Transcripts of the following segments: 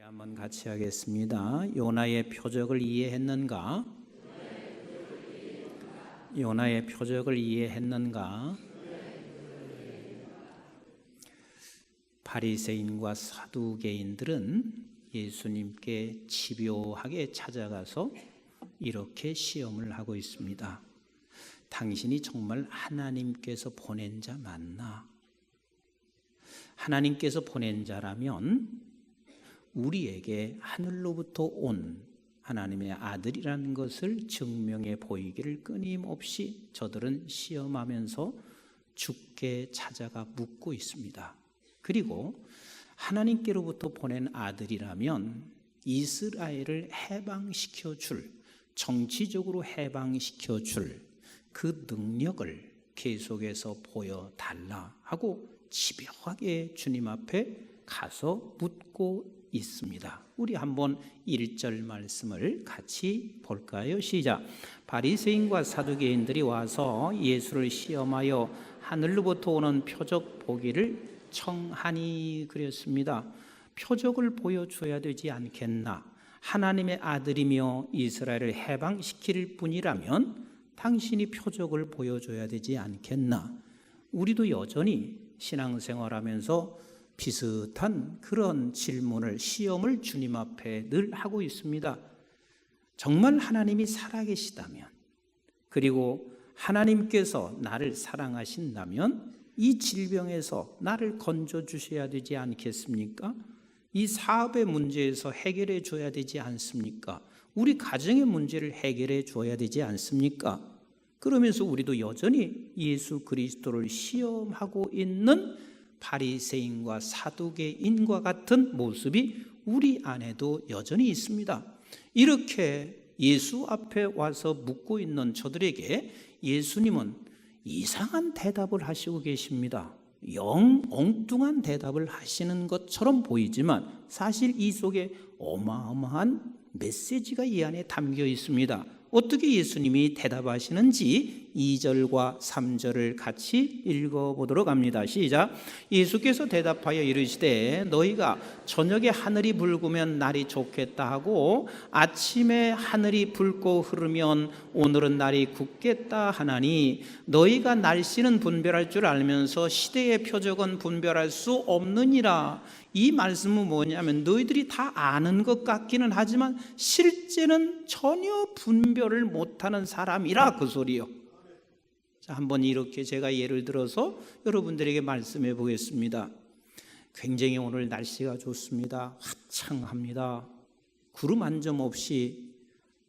한번 같이 하겠습니다. 요나의 표적을 이해했는가? 요나의 표적을 이해했는가? 바리새인과 사두개인들은 예수님께 집요하게 찾아가서 이렇게 시험을 하고 있습니다. 당신이 정말 하나님께서 보낸 자 맞나? 하나님께서 보낸 자라면 우리에게 하늘로부터 온 하나님의 아들이라는 것을 증명해 보이기를 끊임없이 저들은 시험하면서 주께 찾아가 묻고 있습니다. 그리고 하나님께로부터 보낸 아들이라면 이스라엘을 해방시켜 줄, 정치적으로 해방시켜 줄 그 능력을 계속해서 보여달라 하고 집요하게 주님 앞에 가서 묻고 있습니다. 우리 한번 1절 말씀을 같이 볼까요? 시작. 바리새인과 사두개인들이 와서 예수를 시험하여 하늘로부터 오는 표적 보기를 청하니 그랬습니다. 표적을 보여줘야 되지 않겠나? 하나님의 아들이며 이스라엘을 해방시킬 분이라면 당신이 표적을 보여줘야 되지 않겠나? 우리도 여전히 신앙생활하면서 비슷한 그런 질문을, 시험을 주님 앞에 늘 하고 있습니다. 정말 하나님이 살아계시다면, 그리고 하나님께서 나를 사랑하신다면 이 질병에서 나를 건져주셔야 되지 않겠습니까? 이 사업의 문제에서 해결해 줘야 되지 않습니까? 우리 가정의 문제를 해결해 줘야 되지 않습니까? 그러면서 우리도 여전히 예수 그리스도를 시험하고 있는 바리새인과 사두개인과 같은 모습이 우리 안에도 여전히 있습니다. 이렇게 예수 앞에 와서 묻고 있는 저들에게 예수님은 이상한 대답을 하시고 계십니다. 영 엉뚱한 대답을 하시는 것처럼 보이지만 사실 이 속에 어마어마한 메시지가 이 안에 담겨 있습니다. 어떻게 예수님이 대답하시는지 2절과 3절을 같이 읽어보도록 합니다. 시작. 예수께서 대답하여 이르시되 너희가 저녁에 하늘이 붉으면 날이 좋겠다 하고 아침에 하늘이 붉고 흐르면 오늘은 날이 굳겠다 하나니 너희가 날씨는 분별할 줄 알면서 시대의 표적은 분별할 수 없느니라. 이 말씀은 뭐냐면 너희들이 다 아는 것 같기는 하지만 실제는 전혀 분별을 못하는 사람이라 그 소리요. 자, 한번 이렇게 제가 예를 들어서 여러분들에게 말씀해 보겠습니다. 굉장히 오늘 날씨가 좋습니다. 화창합니다. 구름 한 점 없이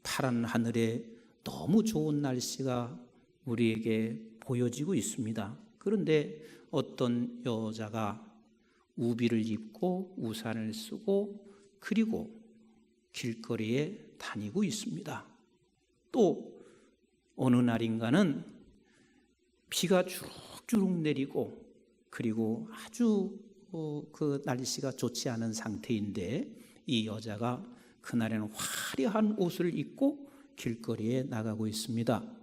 파란 하늘에 너무 좋은 날씨가 우리에게 보여지고 있습니다. 그런데 어떤 여자가 우비를 입고 우산을 쓰고 그리고 길거리에 다니고 있습니다. 또 어느 날인가는 비가 주룩주룩 내리고 그리고 아주 그 날씨가 좋지 않은 상태인데 이 여자가 그날에는 화려한 옷을 입고 길거리에 나가고 있습니다.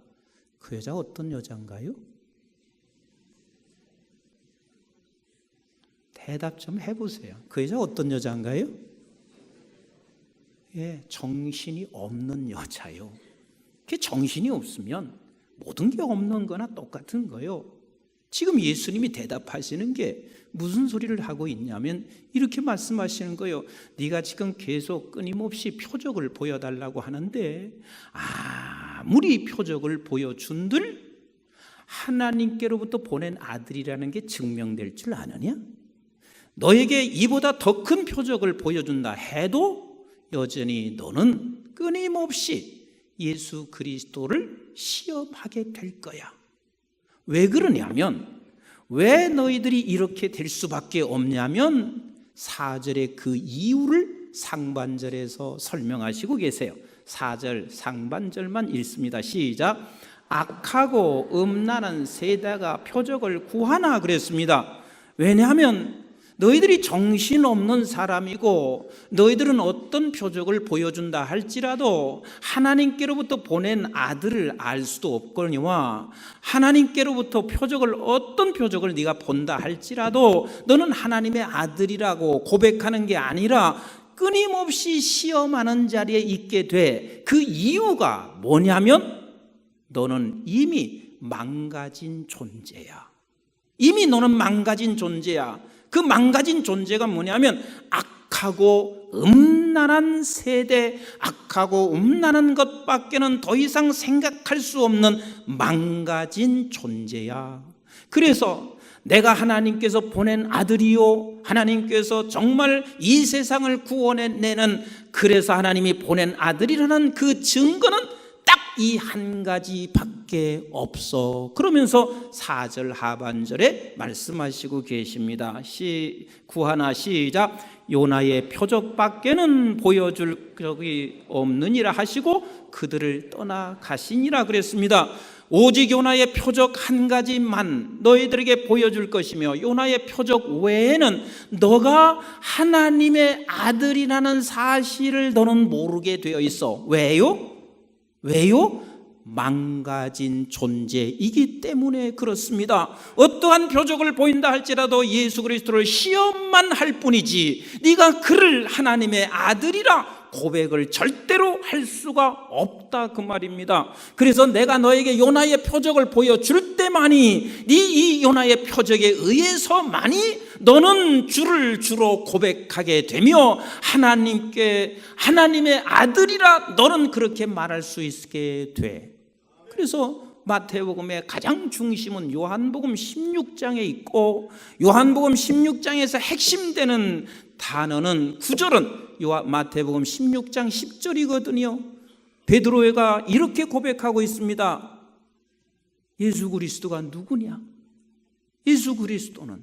그 여자가 어떤 여자인가요? 대답 좀 해보세요. 그 여자가 어떤 여자인가요? 예, 정신이 없는 여자요. 그 정신이 없으면 모든 게 없는 거나 똑같은 거요. 지금 예수님이 대답하시는 게 무슨 소리를 하고 있냐면 이렇게 말씀하시는 거예요. 네가 지금 계속 끊임없이 표적을 보여달라고 하는데 아무리 표적을 보여준들 하나님께로부터 보낸 아들이라는 게 증명될 줄 아느냐? 너에게 이보다 더 큰 표적을 보여준다 해도 여전히 너는 끊임없이 예수 그리스도를 시험하게 될 거야. 왜 그러냐면, 왜 너희들이 이렇게 될 수밖에 없냐면 4절의 그 이유를 상반절에서 설명하시고 계세요. 4절 상반절만 읽습니다. 시작. 악하고 음란한 세대가 표적을 구하나 그랬습니다. 왜냐하면 너희들이 정신없는 사람이고 너희들은 어떤 표적을 보여준다 할지라도 하나님께로부터 보낸 아들을 알 수도 없거니와 하나님께로부터 어떤 표적을 네가 본다 할지라도 너는 하나님의 아들이라고 고백하는 게 아니라 끊임없이 시험하는 자리에 있게 돼. 그 이유가 뭐냐면 너는 이미 망가진 존재야. 이미 너는 망가진 존재야. 그 망가진 존재가 뭐냐면 악하고 음란한 세대, 악하고 음란한 것밖에는 더 이상 생각할 수 없는 망가진 존재야. 그래서 내가 하나님께서 보낸 아들이요, 하나님께서 정말 이 세상을 구원해내는, 그래서 하나님이 보낸 아들이라는 그 증거는 딱 이 한 가지밖에 없어. 그러면서 4절 하반절에 말씀하시고 계십니다. 구하나 시작. 요나의 표적밖에는 보여줄 적이 없느니라 하시고 그들을 떠나가시니라 그랬습니다. 오직 요나의 표적 한 가지만 너희들에게 보여줄 것이며 요나의 표적 외에는 너가 하나님의 아들이라는 사실을 너는 모르게 되어 있어. 왜요? 망가진 존재이기 때문에 그렇습니다. 어떠한 표적을 보인다 할지라도 예수 그리스도를 시험만 할 뿐이지 네가 그를 하나님의 아들이라 고백을 절대로 할 수가 없다 그 말입니다. 그래서 내가 너에게 요나의 표적을 보여줄 때만이 네 이 요나의 표적에 의해서만이 너는 주를 주로 고백하게 되며 하나님의 아들이라 너는 그렇게 말할 수 있게 돼. 그래서 마태복음의 가장 중심은 요한복음 16장에 있고 요한복음 16장에서 핵심되는 단어는 구절은 마태복음 16장 10절이거든요. 베드로가 이렇게 고백하고 있습니다. 예수 그리스도가 누구냐? 예수 그리스도는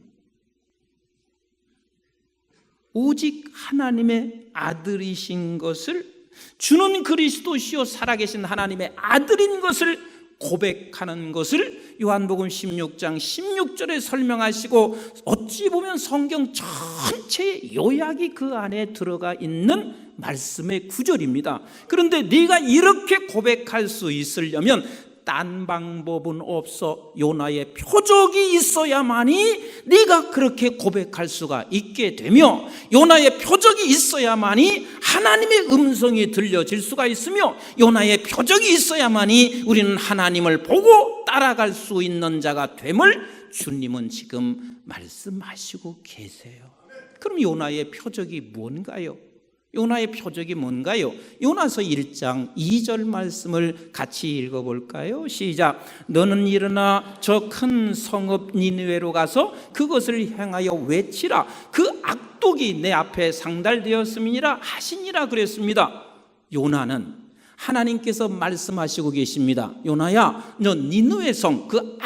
오직 하나님의 아들이신 것을, 주는 그리스도시요 살아계신 하나님의 아들인 것을 고백하는 것을 요한복음 16장 16절에 설명하시고, 어찌 보면 성경 전체의 요약이 그 안에 들어가 있는 말씀의 구절입니다. 그런데 네가 이렇게 고백할 수 있으려면 딴 방법은 없어. 요나의 표적이 있어야만이 네가 그렇게 고백할 수가 있게 되며, 요나의 표적이 있어야만이 하나님의 음성이 들려질 수가 있으며, 요나의 표적이 있어야만이 우리는 하나님을 보고 따라갈 수 있는 자가 됨을 주님은 지금 말씀하시고 계세요. 그럼 요나의 표적이 뭔가요? 요나의 표적이 뭔가요? 요나서 1장 2절 말씀을 같이 읽어볼까요? 시작. 너는 일어나 저 큰 성읍 니느웨로 가서 그것을 향하여 외치라. 그 악독이 내 앞에 상달되었음이니라 하시니라 그랬습니다. 요나는 하나님께서 말씀하시고 계십니다. 요나야, 너 니느웨 성 그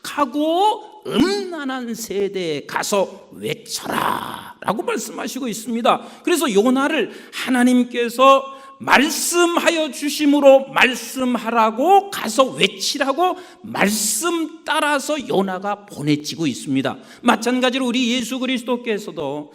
악하고 음란한 세대에 가서 외쳐라 라고 말씀하시고 있습니다. 그래서 요나를 하나님께서 말씀하여 주심으로 말씀하라고 가서 외치라고 말씀 따라서 요나가 보내지고 있습니다. 마찬가지로 우리 예수 그리스도께서도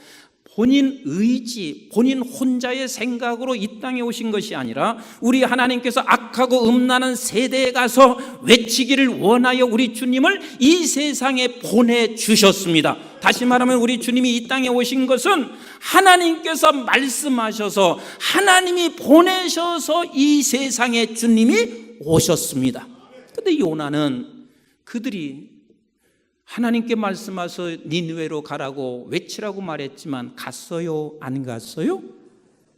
본인 의지, 본인 혼자의 생각으로 이 땅에 오신 것이 아니라 우리 하나님께서 악하고 음란한 세대에 가서 외치기를 원하여 우리 주님을 이 세상에 보내주셨습니다. 다시 말하면 우리 주님이 이 땅에 오신 것은 하나님께서 말씀하셔서 하나님이 보내셔서 이 세상에 주님이 오셨습니다. 그런데 요나는 그들이 하나님께 말씀하셔서 니느웨로 가라고 외치라고 말했지만 갔어요? 안 갔어요?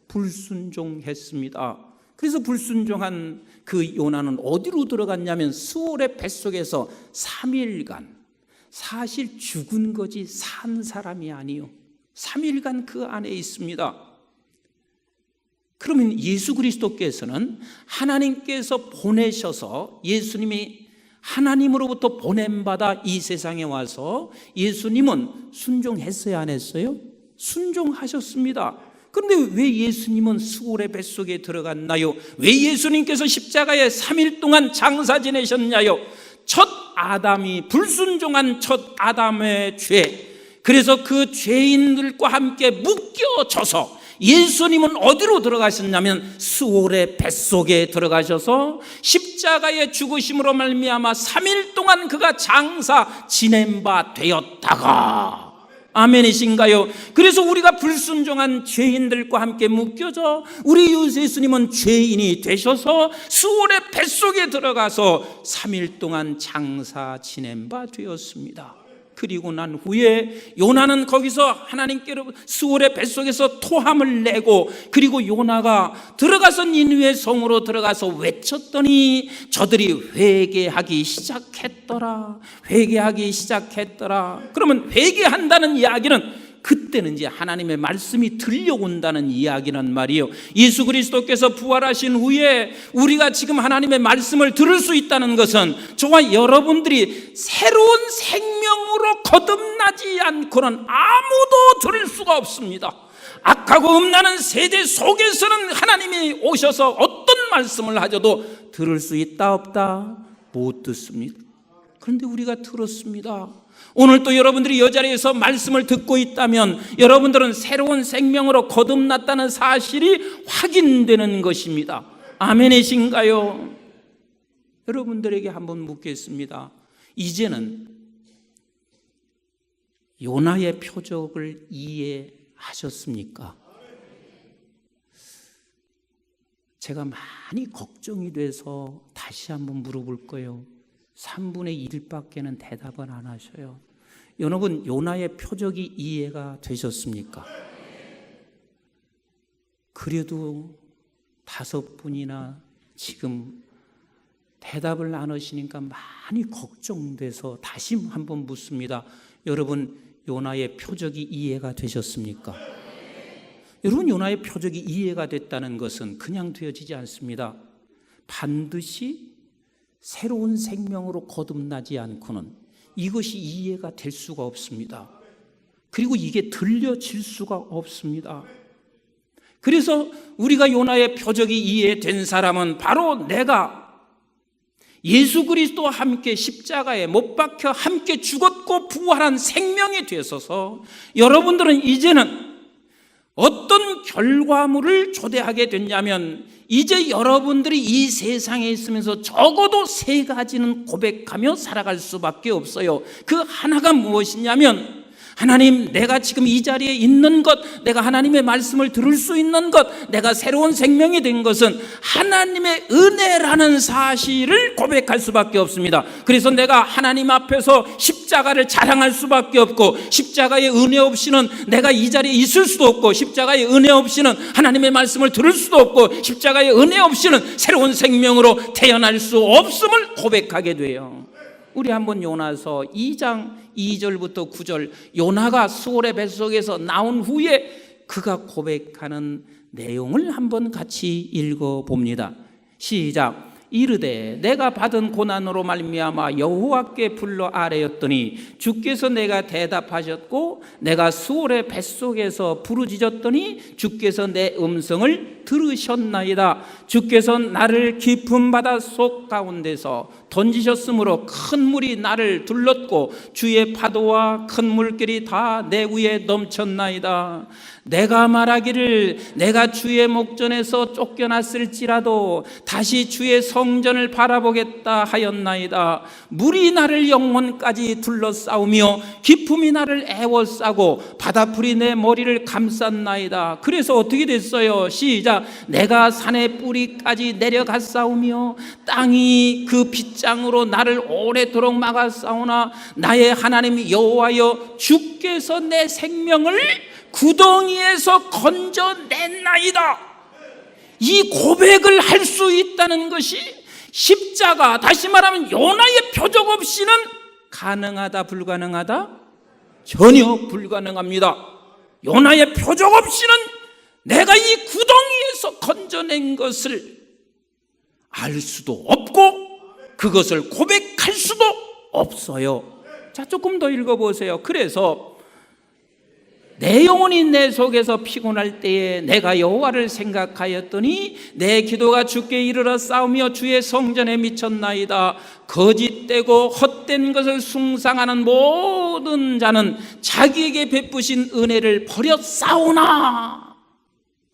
불순종했습니다. 그래서 불순종한 그 요나는 어디로 들어갔냐면 수월의 뱃속에서 3일간, 사실 죽은 거지 산 사람이 아니요, 3일간 그 안에 있습니다. 그러면 예수 그리스도께서는 하나님께서 보내셔서, 예수님이 하나님으로부터 보냄받아 이 세상에 와서 예수님은 순종했어요? 안 했어요? 순종하셨습니다. 그런데 왜 예수님은 수월의 뱃속에 들어갔나요? 왜 예수님께서 십자가에 3일 동안 장사 지내셨나요? 첫 아담이, 불순종한 첫 아담의 죄, 그래서 그 죄인들과 함께 묶여져서 예수님은 어디로 들어가셨냐면 수월의 뱃속에 들어가셔서 십자가의 죽으심으로 말미암아 3일 동안 그가 장사 지낸 바 되었다가 아멘이신가요? 그래서 우리가 불순종한 죄인들과 함께 묶여져 우리 예수님은 죄인이 되셔서 수월의 뱃속에 들어가서 3일 동안 장사 지낸 바 되었습니다. 그리고 난 후에 요나는 거기서 하나님께로 수월의 뱃속에서 토함을 내고, 그리고 요나가 들어가서 니느웨 성으로 들어가서 외쳤더니 저들이 회개하기 시작했더라. 회개하기 시작했더라. 그러면 회개한다는 이야기는 그때는 이제 하나님의 말씀이 들려온다는 이야기란 말이에요. 예수 그리스도께서 부활하신 후에 우리가 지금 하나님의 말씀을 들을 수 있다는 것은 저와 여러분들이 새로운 생명으로 거듭나지 않고는 아무도 들을 수가 없습니다. 악하고 음란한 세대 속에서는 하나님이 오셔서 어떤 말씀을 하셔도 들을 수 있다 없다? 못 듣습니다. 그런데 우리가 들었습니다. 오늘 또 여러분들이 이 자리에서 말씀을 듣고 있다면 여러분들은 새로운 생명으로 거듭났다는 사실이 확인되는 것입니다. 아멘이신가요? 여러분들에게 한번 묻겠습니다. 이제는 요나의 표적을 이해하셨습니까? 제가 많이 걱정이 돼서 다시 한번 물어볼 거예요. 3분의 1밖에는 대답을 안 하셔요. 여러분, 요나의 표적이 이해가 되셨습니까? 그래도 5분이나 지금 대답을 안 하시니까 많이 걱정돼서 다시 한번 묻습니다. 여러분, 요나의 표적이 이해가 되셨습니까? 여러분, 요나의 표적이 이해가 됐다는 것은 그냥 되어지지 않습니다. 반드시 새로운 생명으로 거듭나지 않고는 이것이 이해가 될 수가 없습니다. 그리고 이게 들려질 수가 없습니다. 그래서 우리가 요나의 표적이 이해된 사람은 바로 내가 예수 그리스도와 함께 십자가에 못 박혀 함께 죽었고 부활한 생명이 되어서 여러분들은 이제는 어떤 결과물을 초대하게 됐냐면, 이제 여러분들이 이 세상에 있으면서 적어도 3가지는 고백하며 살아갈 수밖에 없어요. 그 하나가 무엇이냐면, 하나님, 내가 지금 이 자리에 있는 것, 내가 하나님의 말씀을 들을 수 있는 것, 내가 새로운 생명이 된 것은 하나님의 은혜라는 사실을 고백할 수밖에 없습니다. 그래서 내가 하나님 앞에서 십자가를 자랑할 수밖에 없고, 십자가의 은혜 없이는 내가 이 자리에 있을 수도 없고, 십자가의 은혜 없이는 하나님의 말씀을 들을 수도 없고, 십자가의 은혜 없이는 새로운 생명으로 태어날 수 없음을 고백하게 돼요. 우리 한번 요나서 2장 2절부터 9절, 요나가 수월의 뱃속에서 나온 후에 그가 고백하는 내용을 한번 같이 읽어봅니다. 시작. 이르되 내가 받은 고난으로 말미암아 여호와께 불러 아뢰었더니 주께서 내가 대답하셨고, 내가 수월의 뱃속에서 부르짖었더니 주께서 내 음성을 들으셨나이다. 주께서 나를 깊은 바닷속 가운데서 던지셨으므로 큰 물이 나를 둘렀고 주의 파도와 큰 물길이 다 내 위에 넘쳤나이다. 내가 말하기를 내가 주의 목전에서 쫓겨났을지라도 다시 주의 성전을 바라보겠다 하였나이다. 물이 나를 영혼까지 둘러싸우며 깊음이 나를 애워싸고 바다풀이 내 머리를 감쌌나이다. 그래서 어떻게 됐어요? 시작. 내가 산의 뿌리까지 내려갔사오며 땅이 그 빗장으로 나를 오래도록 막았사오나 나의 하나님 여호와여, 주께서 내 생명을 구덩이에서 건져냈나이다. 이 고백을 할 수 있다는 것이 십자가, 다시 말하면 요나의 표적 없이는 가능하다, 불가능하다? 전혀 불가능합니다. 요나의 표적 없이는 내가 이 구덩이에서 건져낸 것을 알 수도 없고 그것을 고백할 수도 없어요. 자, 조금 더 읽어보세요. 그래서 내 영혼이 내 속에서 피곤할 때에 내가 여호와를 생각하였더니 내 기도가 주께 이르러 싸우며 주의 성전에 미쳤나이다. 거짓되고 헛된 것을 숭상하는 모든 자는 자기에게 베푸신 은혜를 버려 싸우나.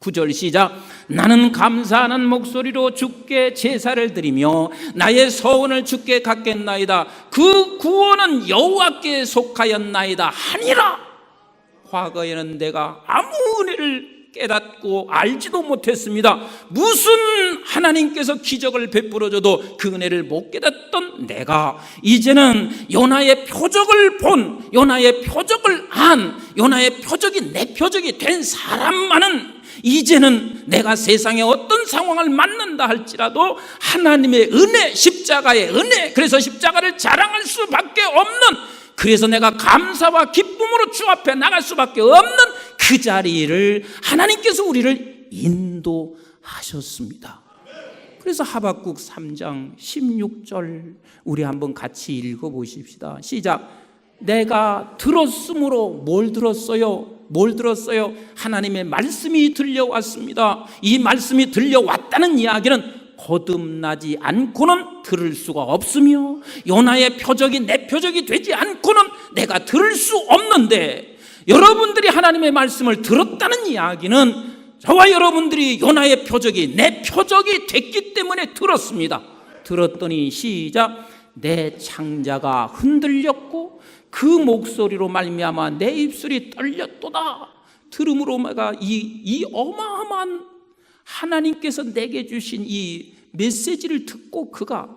9절 시작. 나는 감사하는 목소리로 주께 제사를 드리며 나의 서원을 주께 갖겠나이다. 그 구원은 여호와께 속하였나이다 하니라. 과거에는 내가 아무 은혜를 깨닫고 알지도 못했습니다. 무슨 하나님께서 기적을 베풀어줘도 그 은혜를 못 깨닫던 내가 이제는 요나의 표적을 본, 요나의 표적을 안, 요나의 표적이 내 표적이 된 사람만은 이제는 내가 세상에 어떤 상황을 만난다 할지라도 하나님의 은혜, 십자가의 은혜, 그래서 십자가를 자랑할 수밖에 없는, 그래서 내가 감사와 기쁨으로 주 앞에 나갈 수밖에 없는 그 자리를 하나님께서 우리를 인도하셨습니다. 그래서 하박국 3장 16절 우리 한번 같이 읽어보십시다. 시작. 내가 들었으므로 뭘 들었어요? 뭘 들었어요? 하나님의 말씀이 들려왔습니다. 이 말씀이 들려왔다는 이야기는 거듭나지 않고는 들을 수가 없으며 요나의 표적이 내 표적이 되지 않고는 내가 들을 수 없는데, 여러분들이 하나님의 말씀을 들었다는 이야기는 저와 여러분들이 요나의 표적이 내 표적이 됐기 때문에 들었습니다. 들었더니 시작. 내 창자가 흔들렸고 그 목소리로 말미암아 내 입술이 떨렸도다. 들음으로 내가 이 어마어마한 하나님께서 내게 주신 이 메시지를 듣고 그가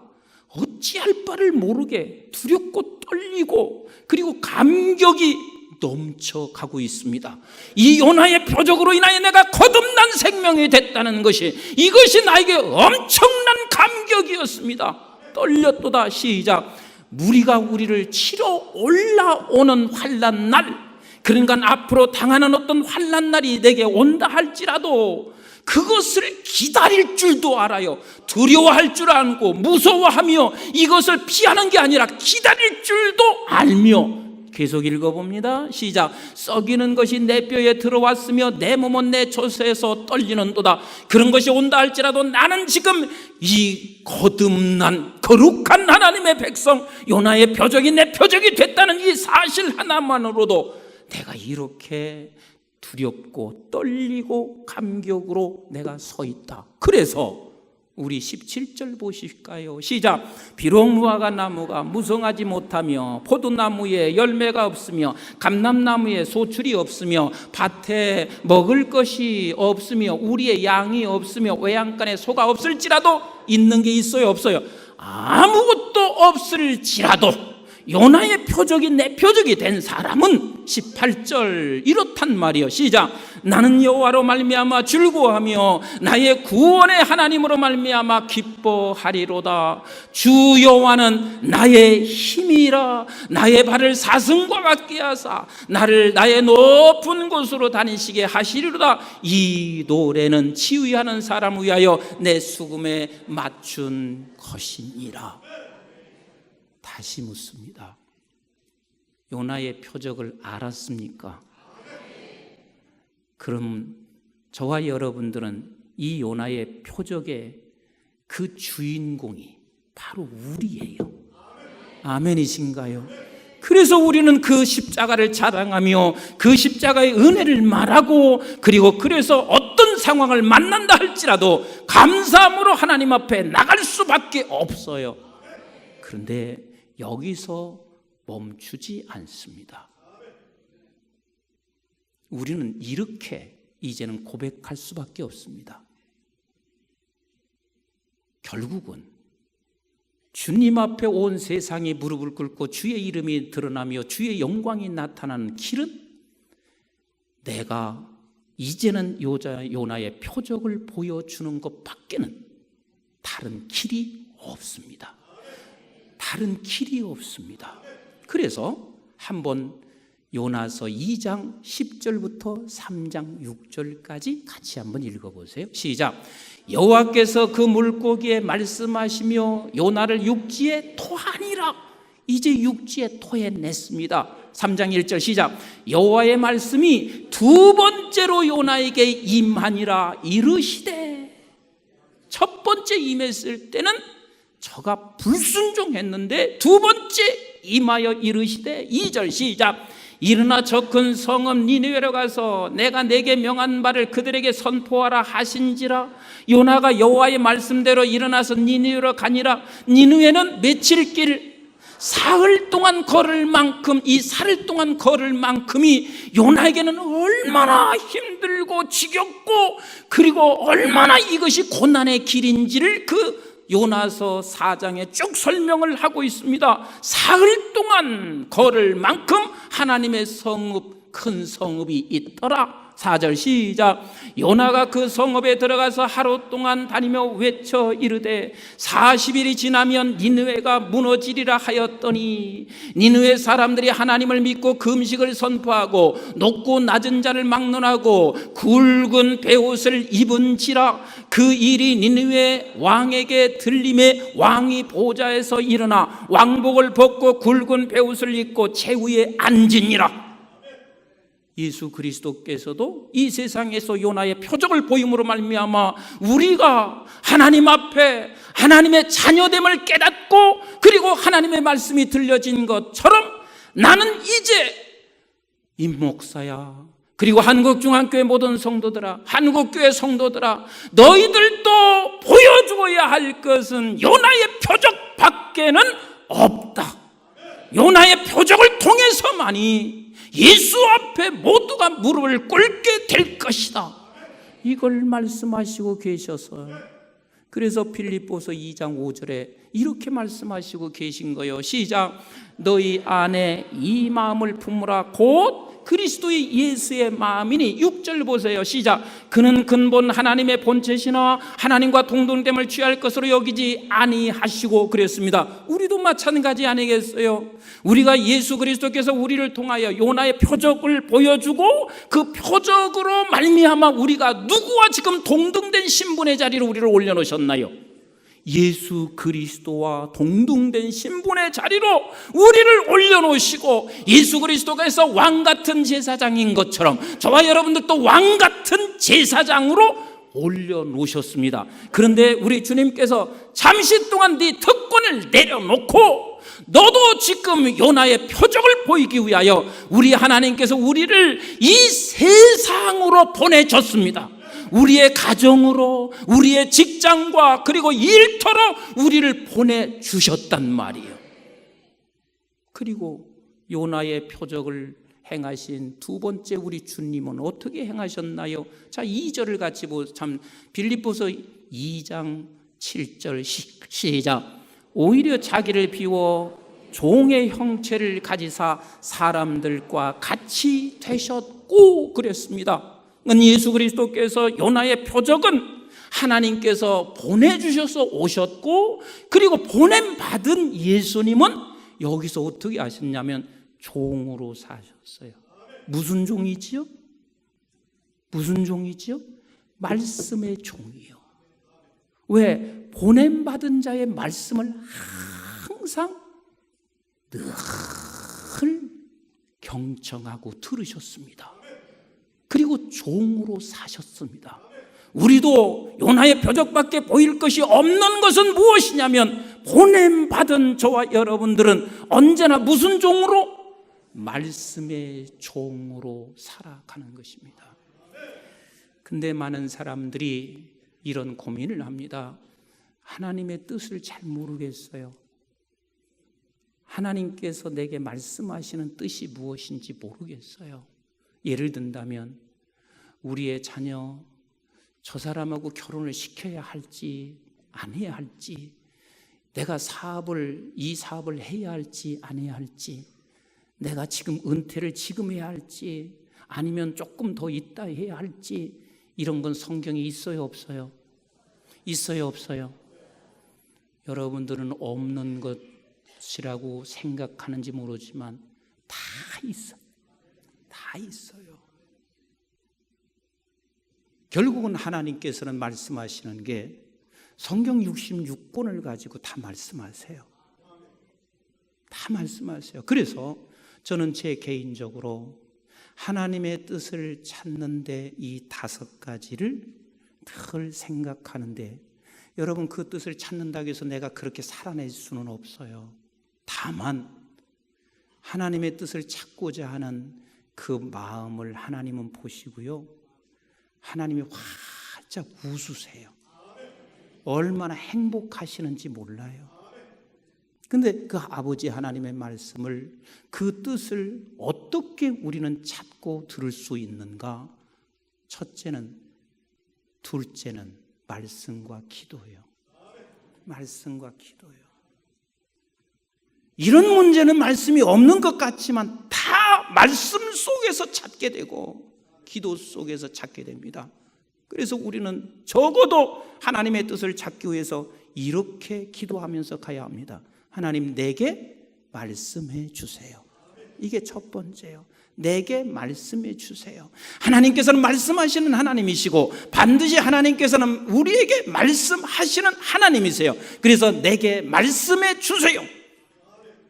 어찌할 바를 모르게 두렵고 떨리고 그리고 감격이 넘쳐가고 있습니다. 이 요나의 표적으로 인하여 내가 거듭난 생명이 됐다는 것이, 이것이 나에게 엄청난 감격이었습니다. 떨렸도다. 시작. 무리가 우리를 치러 올라오는 환난 날, 그러니까 앞으로 당하는 어떤 환난 날이 내게 온다 할지라도 그것을 기다릴 줄도 알아요. 두려워할 줄 알고 무서워하며 이것을 피하는 게 아니라 기다릴 줄도 알며, 계속 읽어봅니다. 시작. 썩이는 것이 내 뼈에 들어왔으며 내 몸은 내 젖에서 떨리는도다. 그런 것이 온다 할지라도 나는 지금 이 거듭난 거룩한 하나님의 백성, 요나의 표적이 내 표적이 됐다는 이 사실 하나만으로도 내가 이렇게 두렵고 떨리고 감격으로 내가 서 있다. 그래서 우리 17절 보실까요? 시작. 비록 무화과 나무가 무성하지 못하며 포도나무에 열매가 없으며 감람나무에 소출이 없으며 밭에 먹을 것이 없으며 우리의 양이 없으며 외양간에 소가 없을지라도, 있는 게 있어요? 없어요? 아무것도 없을지라도 요나의 표적이 내 표적이 된 사람은 18절 이렇단 말이요. 시작. 나는 여호와로 말미암아 즐거워하며 나의 구원의 하나님으로 말미암아 기뻐하리로다. 주 여호와는 나의 힘이라. 나의 발을 사슴과 같게 하사 나를 나의 높은 곳으로 다니시게 하시리로다. 이 노래는 치유하는 사람을 위하여 내 수금에 맞춘 것이니라. 다시 묻습니다. 요나의 표적을 알았습니까? 그럼 저와 여러분들은 이 요나의 표적의 그 주인공이 바로 우리예요. 아멘이신가요? 그래서 우리는 그 십자가를 자랑하며 그 십자가의 은혜를 말하고, 그리고 그래서 어떤 상황을 만난다 할지라도 감사함으로 하나님 앞에 나갈 수밖에 없어요. 그런데 여기서 멈추지 않습니다. 우리는 이렇게 이제는 고백할 수밖에 없습니다. 결국은 주님 앞에 온 세상이 무릎을 꿇고 주의 이름이 드러나며 주의 영광이 나타나는 길은 내가 이제는 요나의 표적을 보여주는 것밖에는 다른 길이 없습니다. 다른 길이 없습니다. 그래서 한번 요나서 2장 10절부터 3장 6절까지 같이 한번 읽어보세요. 시작. 여호와께서 그 물고기에 말씀하시며 요나를 육지에 토하니라. 이제 육지에 토해냈습니다. 3장 1절 시작. 여호와의 말씀이 두 번째로 요나에게 임하니라. 이르시되, 첫 번째 임했을 때는 저가 불순종했는데 두 번째 임하여 이르시되, 2절 시작. 일어나 저 큰 성읍 니느웨로 가서 내가 내게 명한 바를 그들에게 선포하라 하신지라. 요나가 여호와의 말씀대로 일어나서 니느웨로 가니라. 니느웨는 며칠 길? 사흘 동안 걸을 만큼, 이 사흘 동안 걸을 만큼이 요나에게는 얼마나 힘들고 지겹고 그리고 얼마나 이것이 고난의 길인지를 그 요나서 4장에 쭉 설명을 하고 있습니다. 사흘 동안 걸을 만큼 하나님의 성읍, 큰 성읍이 있더라. 4절 시작. 요나가 그 성읍에 들어가서 하루 동안 다니며 외쳐 이르되 40일이 지나면 니느웨가 무너지리라 하였더니 니느웨 사람들이 하나님을 믿고 금식을 선포하고 높고 낮은 자를 막론하고 굵은 베옷을 입은지라. 그 일이 니느웨 왕에게 들림에 왕이 보좌에서 일어나 왕복을 벗고 굵은 베옷을 입고 최후에 앉으니라. 예수 그리스도께서도 이 세상에서 요나의 표적을 보임으로 말미암아 우리가 하나님 앞에 하나님의 자녀됨을 깨닫고 그리고 하나님의 말씀이 들려진 것처럼 나는 이제 임 목사야, 그리고 한국중앙교회 모든 성도들아, 한국교회 성도들아, 너희들도 보여주어야 할 것은 요나의 표적 밖에는 없다. 요나의 표적을 통해서만이 예수 앞에 모두가 무릎을 꿇게 될 것이다. 이걸 말씀하시고 계셔서, 그래서 필립보서 2장 5절에 이렇게 말씀하시고 계신 거예요. 시작. 너희 안에 이 마음을 품으라. 곧 그리스도의 예수의 마음이니. 6절 보세요. 시작. 그는 근본 하나님의 본체시나 하나님과 동등됨을 취할 것으로 여기지 아니하시고. 그랬습니다. 우리도 마찬가지 아니겠어요? 우리가 예수 그리스도께서 우리를 통하여 요나의 표적을 보여주고 그 표적으로 말미암아 우리가 누구와 지금 동등된 신분의 자리로 우리를 올려놓으셨나요? 예수 그리스도와 동등된 신분의 자리로 우리를 올려놓으시고, 예수 그리스도께서 왕같은 제사장인 것처럼 저와 여러분들도 왕같은 제사장으로 올려놓으셨습니다. 그런데 우리 주님께서 잠시 동안 네 특권을 내려놓고 너도 지금 요나의 표적을 보이기 위하여 우리 하나님께서 우리를 이 세상으로 보내줬습니다. 우리의 가정으로, 우리의 직장과 그리고 일터로 우리를 보내주셨단 말이에요. 그리고 요나의 표적을 행하신 두 번째 우리 주님은 어떻게 행하셨나요? 자, 2절을 같이 보자. 빌립보서 2장 7절 시작. 오히려 자기를 비워 종의 형체를 가지사 사람들과 같이 되셨고. 그랬습니다. 예수 그리스도께서 요나의 표적은 하나님께서 보내주셔서 오셨고, 그리고 보냄받은 예수님은 여기서 어떻게 하셨냐면 종으로 사셨어요. 무슨 종이지요? 무슨 종이지요? 말씀의 종이요. 왜? 보냄받은 자의 말씀을 항상 늘 경청하고 들으셨습니다. 그리고 종으로 사셨습니다. 우리도 요나의 표적밖에 보일 것이 없는 것은 무엇이냐면, 보냄받은 저와 여러분들은 언제나 무슨 종으로? 말씀의 종으로 살아가는 것입니다. 근데 많은 사람들이 이런 고민을 합니다. 하나님의 뜻을 잘 모르겠어요. 하나님께서 내게 말씀하시는 뜻이 무엇인지 모르겠어요. 예를 든다면 우리의 자녀, 저 사람하고 결혼을 시켜야 할지 안 해야 할지, 내가 이 사업을 해야 할지 안 해야 할지, 내가 지금 은퇴를 지금 해야 할지 아니면 조금 더 있다 해야 할지, 이런 건 성경에 있어요 없어요? 있어요 없어요? 여러분들은 없는 것이라고 생각하는지 모르지만 다 있어요. 다 있어요. 결국은 하나님께서는 말씀하시는 게 성경 66권을 가지고 다 말씀하세요. 다 말씀하세요. 그래서 저는 제 개인적으로 하나님의 뜻을 찾는데 이 5가지를 늘 생각하는데, 여러분 그 뜻을 찾는다고 해서 내가 그렇게 살아낼 수는 없어요. 다만 하나님의 뜻을 찾고자 하는 그 마음을 하나님은 보시고요, 하나님이 활짝 웃으세요. 얼마나 행복하시는지 몰라요. 근데 그 아버지 하나님의 말씀을, 그 뜻을 어떻게 우리는 찾고 들을 수 있는가? 첫째는, 둘째는 말씀과 기도예요. 말씀과 기도예요. 이런 문제는 말씀이 없는 것 같지만 다 말씀 속에서 찾게 되고 기도 속에서 찾게 됩니다. 그래서 우리는 적어도 하나님의 뜻을 찾기 위해서 이렇게 기도하면서 가야 합니다. 하나님, 내게 말씀해 주세요. 이게 첫 번째예요. 내게 말씀해 주세요. 하나님께서는 말씀하시는 하나님이시고 반드시 하나님께서는 우리에게 말씀하시는 하나님이세요. 그래서 내게 말씀해 주세요.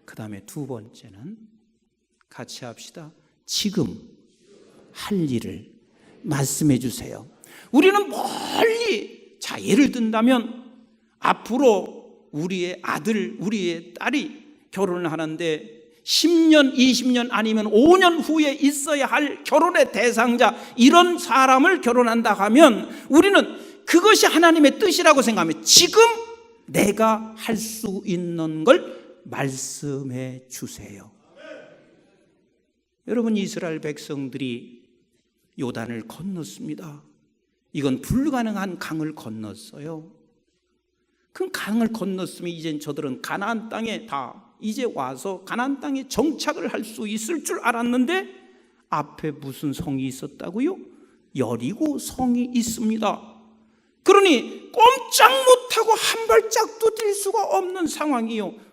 그 다음에 두 번째는 같이 합시다. 지금 할 일을 말씀해 주세요. 우리는 멀리, 자, 예를 든다면 앞으로 우리의 아들, 우리의 딸이 결혼을 하는데 10년, 20년 아니면 5년 후에 있어야 할 결혼의 대상자, 이런 사람을 결혼한다 하면 우리는 그것이 하나님의 뜻이라고 생각하면 지금 내가 할 수 있는 걸 말씀해 주세요. 여러분, 이스라엘 백성들이 요단을 건넜습니다. 이건 불가능한 강을 건넜어요. 그 강을 건넜으면 이젠 저들은 가나안 땅에 다 이제 와서 가나안 땅에 정착을 할 수 있을 줄 알았는데 앞에 무슨 성이 있었다고요? 여리고 성이 있습니다. 그러니 꼼짝 못하고 한 발짝도 뛸 수가 없는 상황이요.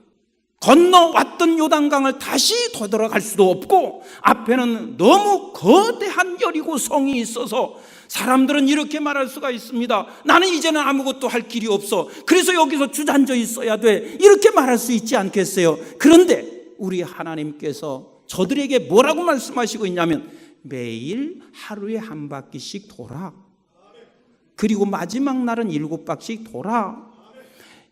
건너왔던 요단강을 다시 되돌아갈 수도 없고 앞에는 너무 거대한 여리고 성이 있어서 사람들은 이렇게 말할 수가 있습니다. 나는 이제는 아무것도 할 길이 없어. 그래서 여기서 주저앉아 있어야 돼. 이렇게 말할 수 있지 않겠어요? 그런데 우리 하나님께서 저들에게 뭐라고 말씀하시고 있냐면 매일 하루에 한 바퀴씩 돌아. 그리고 마지막 날은 7바퀴씩 돌아.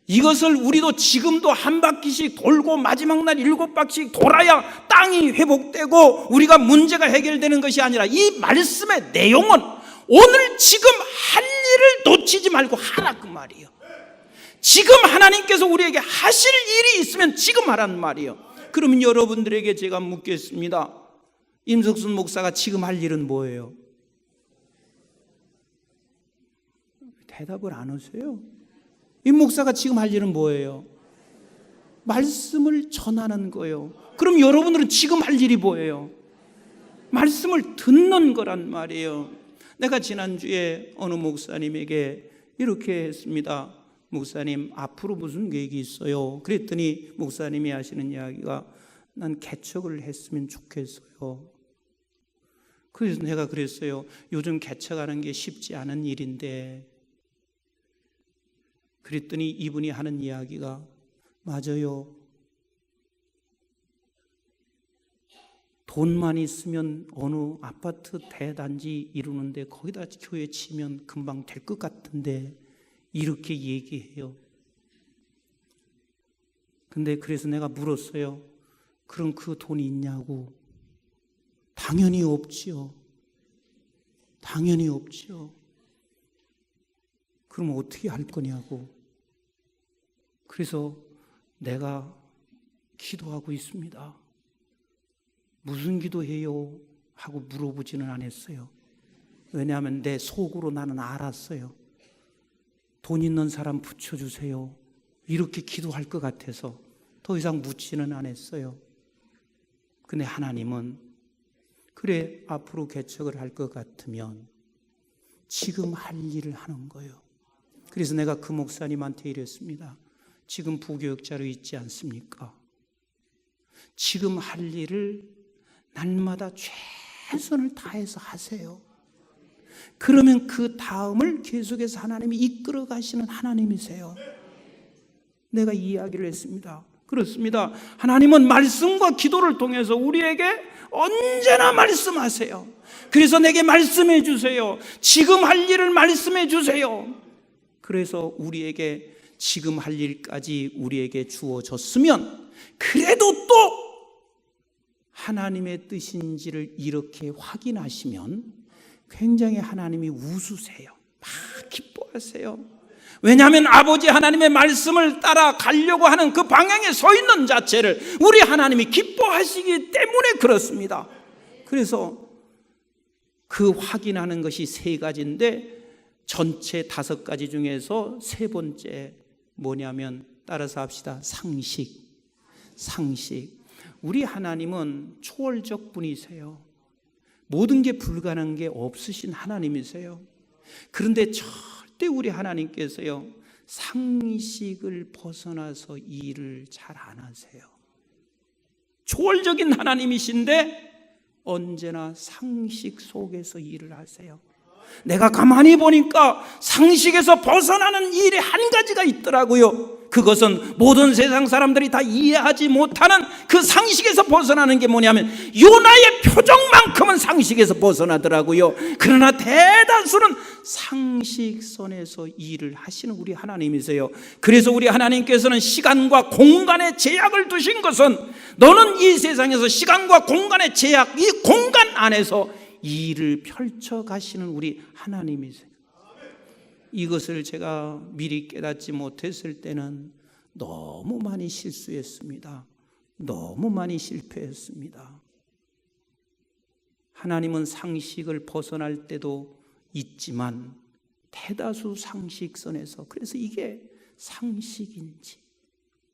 이것을 우리도 지금도 한 바퀴씩 돌고 마지막 날 7바퀴씩 돌아야 땅이 회복되고 우리가 문제가 해결되는 것이 아니라 이 말씀의 내용은 오늘 지금 할 일을 놓치지 말고 하라, 그 말이에요. 지금 하나님께서 우리에게 하실 일이 있으면 지금 하라는 말이에요. 그러면 여러분들에게 제가 묻겠습니다. 임석순 목사가 지금 할 일은 뭐예요? 대답을 안 하세요. 임 목사가 지금 할 일은 뭐예요? 말씀을 전하는 거예요. 그럼 여러분들은 지금 할 일이 뭐예요? 말씀을 듣는 거란 말이에요. 내가 지난주에 어느 목사님에게 이렇게 했습니다. 목사님, 앞으로 무슨 계획이 있어요? 그랬더니 목사님이 하시는 이야기가 난 개척을 했으면 좋겠어요. 그래서 내가 그랬어요. 요즘 개척하는 게 쉽지 않은 일인데. 그랬더니 이분이 하는 이야기가 맞아요. 돈만 있으면 어느 아파트 대단지 이루는데 거기다 교회 치면 금방 될 것 같은데 이렇게 얘기해요. 근데 그래서 내가 물었어요. 그럼 그 돈이 있냐고. 당연히 없지요. 당연히 없지요. 그럼 어떻게 할 거냐고. 그래서 내가 기도하고 있습니다. 무슨 기도해요? 하고 물어보지는 않았어요. 왜냐하면 내 속으로 나는 알았어요. 돈 있는 사람 붙여주세요. 이렇게 기도할 것 같아서 더 이상 묻지는 않았어요. 근데 하나님은 그래, 앞으로 개척을 할 것 같으면 지금 할 일을 하는 거예요. 그래서 내가 그 목사님한테 이랬습니다. 지금 부교육자로 있지 않습니까? 지금 할 일을 날마다 최선을 다해서 하세요. 그러면 그 다음을 계속해서 하나님이 이끌어 가시는 하나님이세요. 내가 이 이야기를 했습니다. 그렇습니다. 하나님은 말씀과 기도를 통해서 우리에게 언제나 말씀하세요. 그래서 내게 말씀해 주세요. 지금 할 일을 말씀해 주세요. 그래서 우리에게 지금 할 일까지 우리에게 주어졌으면 그래도 또 하나님의 뜻인지를 이렇게 확인하시면 굉장히 하나님이 웃으세요. 막 기뻐하세요. 왜냐하면 아버지 하나님의 말씀을 따라가려고 하는 그 방향에 서 있는 자체를 우리 하나님이 기뻐하시기 때문에 그렇습니다. 그래서 그 확인하는 것이 세 가지인데 전체 5가지 중에서 세 번째 뭐냐면, 따라서 합시다. 상식. 우리 하나님은 초월적 분이세요. 모든 게 불가능한 게 없으신 하나님이세요. 그런데 절대 우리 하나님께서요, 상식을 벗어나서 일을 잘 안 하세요. 초월적인 하나님이신데 언제나 상식 속에서 일을 하세요. 내가 가만히 보니까 상식에서 벗어나는 일이 한 가지가 있더라고요. 그것은 모든 세상 사람들이 다 이해하지 못하는 그 상식에서 벗어나는 게 뭐냐면, 요나의 표정만큼은 상식에서 벗어나더라고요. 그러나 대다수는 상식선에서 일을 하시는 우리 하나님이세요. 그래서 우리 하나님께서는 시간과 공간의 제약을 두신 것은, 너는 이 세상에서 시간과 공간의 제약, 이 공간 안에서 일을 펼쳐가시는 우리 하나님이세요. 이것을 제가 미리 깨닫지 못했을 때는 너무 많이 실수했습니다. 너무 많이 실패했습니다. 하나님은 상식을 벗어날 때도 있지만 대다수 상식선에서, 그래서 이게 상식인지.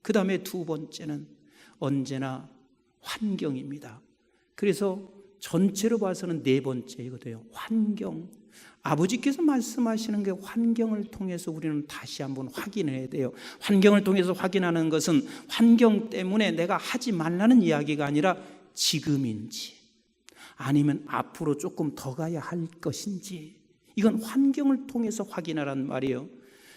그 다음에 두 번째는 언제나 환경입니다. 그래서 전체로 봐서는 네 번째이거든요. 환경. 아버지께서 말씀하시는 게 환경을 통해서 우리는 다시 한번 확인해야 돼요. 환경을 통해서 확인하는 것은 환경 때문에 내가 하지 말라는 이야기가 아니라 지금인지 아니면 앞으로 조금 더 가야 할 것인지, 이건 환경을 통해서 확인하란 말이에요.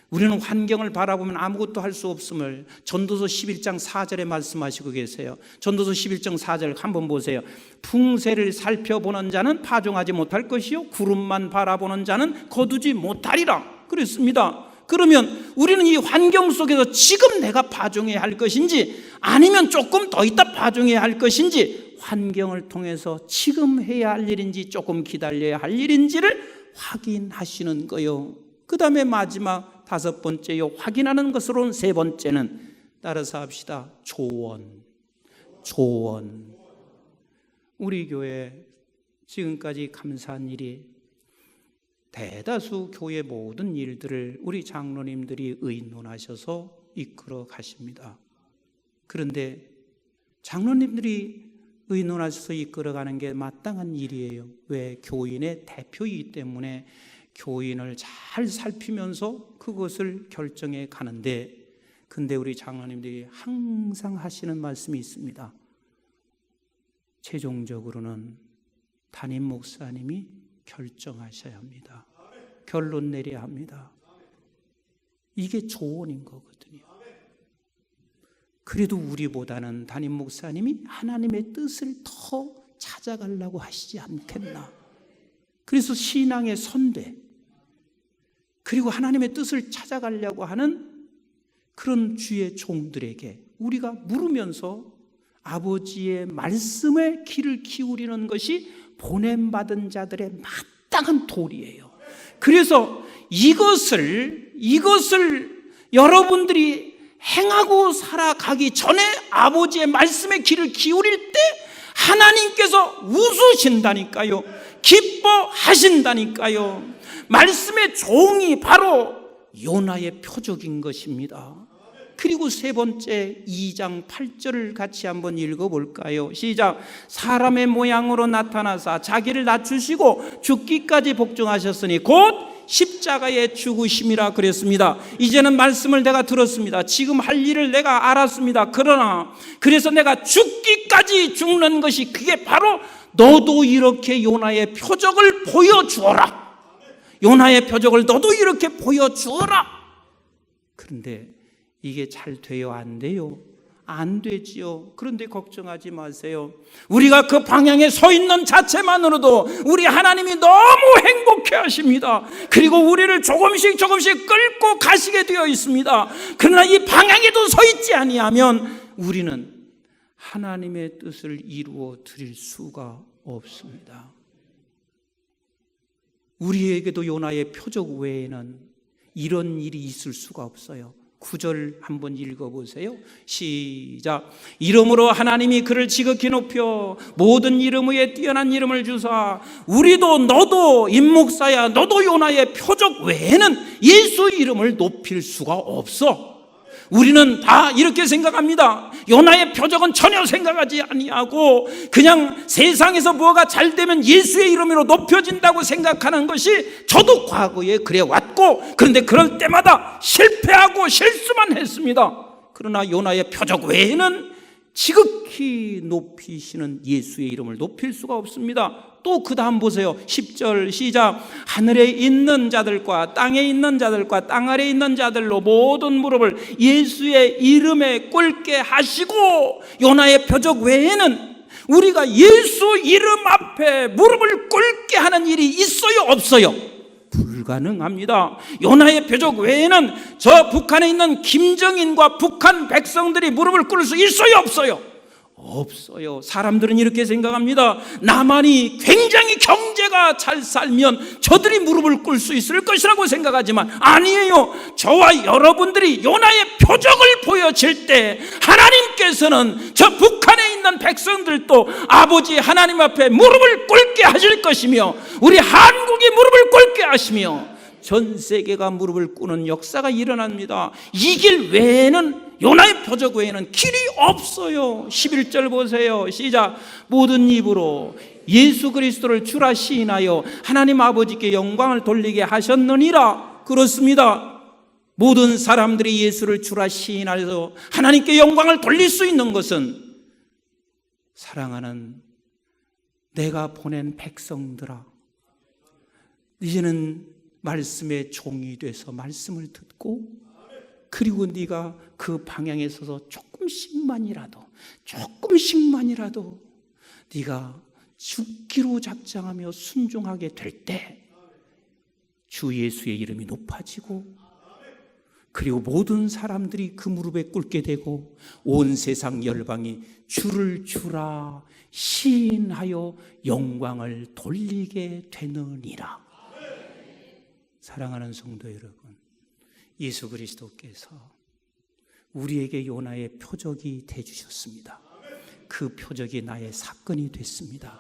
우리는 환경을 바라보면 아무것도 할 수 없음을 전도서 11장 4절에 말씀하시고 계세요. 전도서 11장 4절 한번 보세요. 풍세를 살펴보는 자는 파종하지 못할 것이요 구름만 바라보는 자는 거두지 못하리라 그랬습니다. 그러면 우리는 이 환경 속에서 지금 내가 파종해야 할 것인지 아니면 조금 더 있다 파종해야 할 것인지, 환경을 통해서 지금 해야 할 일인지 조금 기다려야 할 일인지를 확인하시는 거요. 그 다음에 마지막 5번째요, 확인하는 것으로는 세 번째는, 따라서 합시다. 조언. 우리 교회 지금까지 감사한 일이, 대다수 교회 모든 일들을 우리 장로님들이 의논하셔서 이끌어 가십니다. 그런데 장로님들이 의논하셔서 이끌어가는 게 마땅한 일이에요. 왜? 교인의 대표이기 때문에 교인을 잘 살피면서 그것을 결정해 가는데, 근데 우리 장로님들이 항상 하시는 말씀이 있습니다. 최종적으로는 담임 목사님이 결정하셔야 합니다. 결론 내려야 합니다. 이게 조언인 거거든요. 그래도 우리보다는 담임 목사님이 하나님의 뜻을 더 찾아가려고 하시지 않겠나. 그래서 신앙의 선배, 그리고 하나님의 뜻을 찾아가려고 하는 그런 주의 종들에게 우리가 물으면서 아버지의 말씀에 귀를 기울이는 것이 보냄받은 자들의 마땅한 도리예요. 그래서 이것을 여러분들이 행하고 살아가기 전에 아버지의 말씀에 귀를 기울일 때 하나님께서 웃으신다니까요. 기뻐하신다니까요. 말씀의 종이 바로 요나의 표적인 것입니다. 그리고 세 번째 2장 8절을 같이 한번 읽어볼까요? 시작. 사람의 모양으로 나타나사 자기를 낮추시고 죽기까지 복종하셨으니 곧 십자가에 죽으심이라 그랬습니다. 이제는 말씀을 내가 들었습니다. 지금 할 일을 내가 알았습니다. 그러나 그래서 내가 죽기까지 죽는 것이, 그게 바로 너도 이렇게 요나의 표적을 보여주어라. 요나의 표적을 너도 이렇게 보여주어라. 그런데 이게 잘 돼요? 안 돼요? 안 되지요. 그런데 걱정하지 마세요. 우리가 그 방향에 서 있는 자체만으로도 우리 하나님이 너무 행복해 하십니다. 그리고 우리를 조금씩 끌고 가시게 되어 있습니다. 그러나 이 방향에도 서 있지 아니하면 우리는 하나님의 뜻을 이루어 드릴 수가 없습니다. 우리에게도 요나의 표적 외에는 이런 일이 있을 수가 없어요. 9절 한번 읽어보세요. 시작. 이름으로 하나님이 그를 지극히 높여 모든 이름 위에 뛰어난 이름을 주사 우리도 너도 임목사야 너도 요나의 표적 외에는 예수 이름을 높일 수가 없어. 우리는 다 이렇게 생각합니다. 요나의 표적은 전혀 생각하지 아니하고 그냥 세상에서 뭐가 잘 되면 예수의 이름으로 높여진다고 생각하는 것이 저도 과거에 그래 왔고, 그런데 그럴 때마다 실패하고 실수만 했습니다. 그러나 요나의 표적 외에는 지극히 높이시는 예수의 이름을 높일 수가 없습니다. 또 그 다음 보세요. 10절 시작. 하늘에 있는 자들과 땅에 있는 자들과 땅 아래에 있는 자들로 모든 무릎을 예수의 이름에 꿇게 하시고, 요나의 표적 외에는 우리가 예수 이름 앞에 무릎을 꿇게 하는 일이 있어요 없어요? 불가능합니다. 요나의 표적 외에는 저 북한에 있는 김정인과 북한 백성들이 무릎을 꿇을 수 있어요 없어요? 없어요. 사람들은 이렇게 생각합니다. 나만이 굉장히 경제가 잘 살면 저들이 무릎을 꿇을 수 있을 것이라고 생각하지만 아니에요. 저와 여러분들이 요나의 표적을 보여질 때 하나님께서는 저 북한에 있는 백성들도 아버지 하나님 앞에 무릎을 꿇게 하실 것이며, 우리 한국이 무릎을 꿇게 하시며 전 세계가 무릎을 꿇는 역사가 일어납니다. 이 길 외에는, 요나의 표적 외에는 길이 없어요. 11절 보세요. 시작. 모든 입으로 예수 그리스도를 주라 시인하여 하나님 아버지께 영광을 돌리게 하셨느니라. 그렇습니다. 모든 사람들이 예수를 주라 시인하여 하나님께 영광을 돌릴 수 있는 것은, 사랑하는 내가 보낸 백성들아, 이제는 말씀의 종이 돼서 말씀을 듣고, 그리고 네가 그 방향에 서서 조금씩만이라도 네가 죽기로 작정하며 순종하게 될 때 주 예수의 이름이 높아지고, 그리고 모든 사람들이 그 무릎에 꿇게 되고 온 세상 열방이 주를 주라 시인하여 영광을 돌리게 되느니라. 사랑하는 성도 여러분, 예수 그리스도께서 우리에게 요나의 표적이 되주셨습니다. 그 표적이 나의 사건이 됐습니다.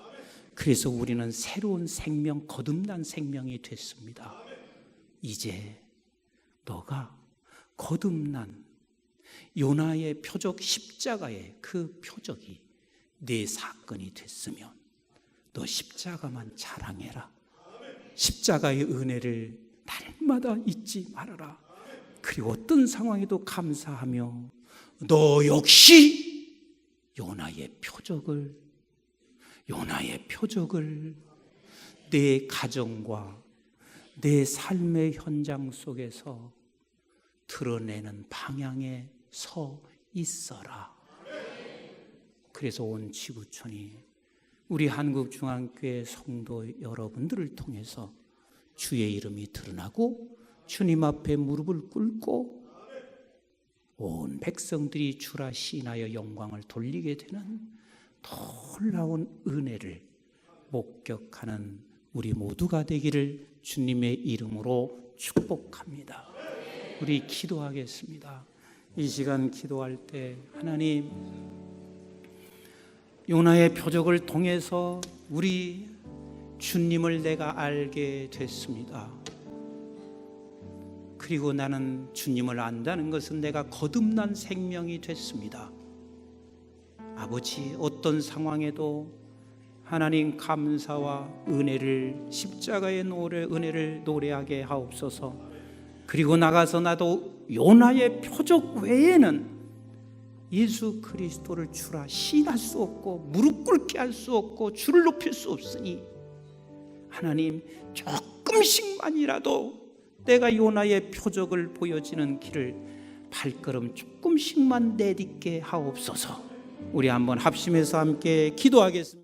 그래서 우리는 새로운 생명, 거듭난 생명이 됐습니다. 이제 너가 거듭난 요나의 표적, 십자가의 그 표적이 내 사건이 됐으면 너 십자가만 자랑해라. 십자가의 은혜를 날마다 잊지 말아라. 그리고 어떤 상황에도 감사하며 너 역시 요나의 표적을 내 가정과 내 삶의 현장 속에서 드러내는 방향에 서 있어라. 그래서 온 지구촌이 우리 한국중앙교회 성도 여러분들을 통해서 주의 이름이 드러나고 주님 앞에 무릎을 꿇고 온 백성들이 주라 시인하여 영광을 돌리게 되는 놀라운 은혜를 목격하는 우리 모두가 되기를 주님의 이름으로 축복합니다. 우리 기도하겠습니다. 이 시간 기도할 때 하나님, 요나의 표적을 통해서 우리 주님을 내가 알게 됐습니다. 그리고 나는 주님을 안다는 것은 내가 거듭난 생명이 됐습니다. 아버지, 어떤 상황에도 하나님 감사와 은혜를, 십자가의 은혜를 노래하게 하옵소서. 그리고 나가서 나도 요나의 표적 외에는 예수 그리스도를 주라 시인할 수 없고 무릎 꿇게 할 수 없고 주를 높일 수 없으니 하나님, 조금씩만이라도 내가 요나의 표적을 보여지는 길을 발걸음 조금씩만 내딛게 하옵소서. 우리 한번 합심해서 함께 기도하겠습니다.